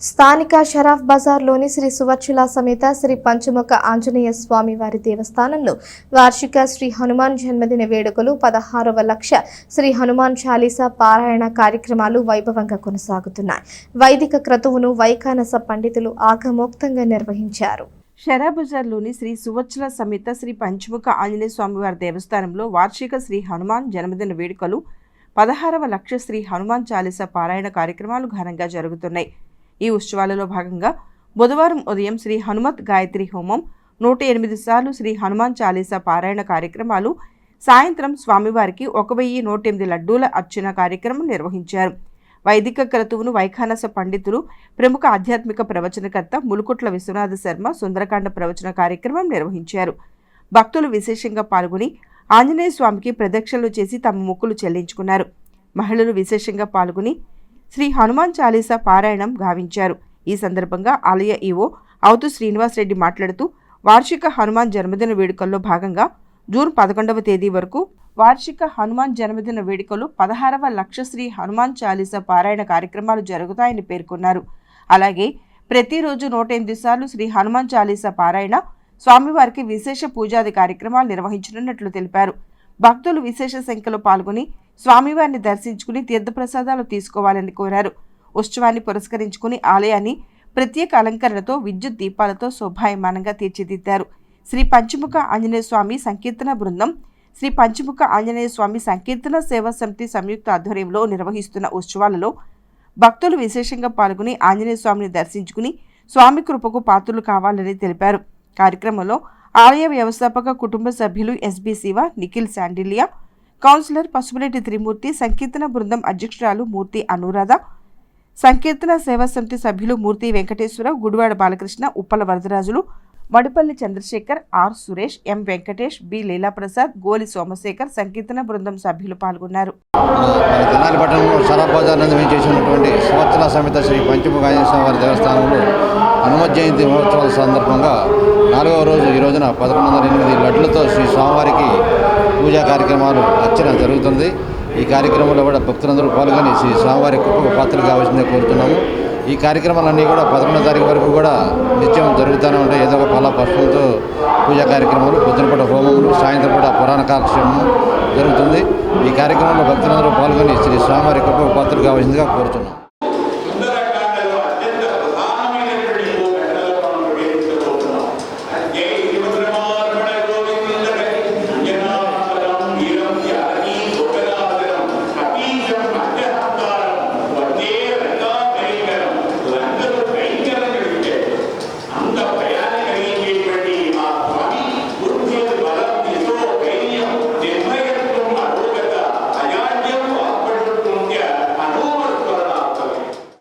స్థానిక షరాఫ్ బజార్లోని శ్రీ సువర్చుల సమేత శ్రీ పంచముఖ ఆంజనేయ స్వామి వారి దేవస్థానంలో వార్షిక శ్రీ హనుమాన్ జన్మదిన వేడుకలు 16వ లక్ష శ్రీ హనుమాన్ చాలీసా పారాయణ కార్యక్రమాలు వైభవంగా కొనసాగుతున్నాయి. వైదిక క్రతువును వైఖానస పండితులు ఆగమోక్తంగా నిర్వహించారు. షరాఫ్ బజార్లోని శ్రీ సువర్చుల సమేత శ్రీ పంచముఖ ఆంజనేయ స్వామి వారి దేవస్థానంలో వార్షిక శ్రీ హనుమాన్ జన్మదిన వేడుకలు 16వ లక్ష శ్రీ హనుమాన్ చాలీసా పారాయణ కార్యక్రమాలు ఘనంగా జరుగుతున్నాయి. ఈ ఉత్సవాలలో భాగంగా బుధవారం ఉదయం శ్రీ హనుమత్ గాయత్రి హోమం, 108 సార్లు శ్రీ హనుమాన్ చాలీసా పారాయణ కార్యక్రమాలు, సాయంత్రం స్వామివారికి 1108 లడ్డూల అర్చన కార్యక్రమం నిర్వహించారు. వైదిక క్రతువును వైఖానస పండితులు ప్రముఖ ఆధ్యాత్మిక ప్రవచనకర్త ములుకుట్ల విశ్వనాథ శర్మ సుందరకాండ ప్రవచన కార్యక్రమం నిర్వహించారు. భక్తులు విశేషంగా పాల్గొని ఆంజనేయ స్వామికి ప్రదక్షిణలు చేసి తమ మొక్కులు చెల్లించుకున్నారు. మహిళలు విశేషంగా పాల్గొని శ్రీ హనుమాన్ చాలీసా పారాయణం గావించారు. ఈ సందర్భంగా ఆలయ ఈవో అవుతు శ్రీనివాసరెడ్డి మాట్లాడుతూ వార్షిక హనుమాన్ జన్మదిన వేడుకల్లో భాగంగా జూన్ 11వ తేదీ వరకు వార్షిక హనుమాన్ జన్మదిన వేడుకలు 16వ లక్ష శ్రీ హనుమాన్ చాలీసా పారాయణ కార్యక్రమాలు జరుగుతాయని పేర్కొన్నారు. అలాగే ప్రతిరోజు 108 సార్లు శ్రీ హనుమాన్ చాలీసా పారాయణ, స్వామివారికి విశేష పూజాది కార్యక్రమాలు నిర్వహించనున్నట్లు తెలిపారు. భక్తులు విశేష సంఖ్యలో పాల్గొని స్వామివారిని దర్శించుకుని తీర్థప్రసాదాలు తీసుకోవాలని కోరారు. ఉత్సవాన్ని పురస్కరించుకుని ఆలయాన్ని ప్రత్యేక అలంకరణతో విద్యుత్ దీపాలతో శోభాయమానంగా తీర్చిదిద్దారు. శ్రీ పంచముఖ ఆంజనేయ స్వామి సంకీర్తన బృందం, శ్రీ పంచముఖ ఆంజనేయ స్వామి సంకీర్తన సేవా సమితి సంయుక్త ఆధ్వర్యంలో నిర్వహిస్తున్న ఉత్సవాలలో భక్తులు విశేషంగా పాల్గొని ఆంజనేయ స్వామిని దర్శించుకుని స్వామి కృపకు పాత్రులు కావాలని తెలిపారు. కార్యక్రమంలో ఆలయ వ్యవస్థాపక కుటుంబ సభ్యులు ఎస్బి శివ, నిఖిల్ శాండిలియా, కౌన్సిలర్ పసుపులేటి త్రిమూర్తి, సంకీర్తన బృందం అధ్యక్షురాలు మూర్తి అనురాధ, సంకీర్తన సేవా సమితి సభ్యులు Murthy Venkateswararao, Gudivada Balakrishna, Uppala Varadarajulu, Madupalli Chandrasekhar, R Suresh, M Venkatesh, B Leelaprasad, Goli Somasekhar, సంకీర్తన బృందం సభ్యులు పాల్గొన్నారు. సువర్చుల సమేత శ్రీ పంచముఖ ఆంజనేయ స్వామి వారి దేవస్థానంలో హనుమత్ జయంతి మహోత్సవాల సందర్భంగా 4వ రోజు ఈ రోజున 1108 లడ్లతో శ్రీ స్వామివారికి పూజా కార్యక్రమాలు అర్చన జరుగుతుంది. ఈ కార్యక్రమంలో కూడా భక్తులందరూ పాల్గొని శ్రీ స్వామివారి కృపకు పాత్రలు కావాల్సిందే కోరుతున్నాము. ఈ కార్యక్రమాలన్నీ కూడా 11వ తారీఖు వరకు కూడా నిత్యం జరుగుతూనే ఉంటాయి. ఏదో ఒక ఫల పుష్పంతో పూజా కార్యక్రమాలు, పొద్దునపూట హోమములు, సాయంత్రం పూట పురాణ కాలక్షేమం జరుగుతుంది. ఈ కార్యక్రమంలో భక్తులందరూ పాల్గొని శ్రీ స్వామివారి కృపకు పాత్రలు కావాల్సిందిగా కోరుతున్నాం.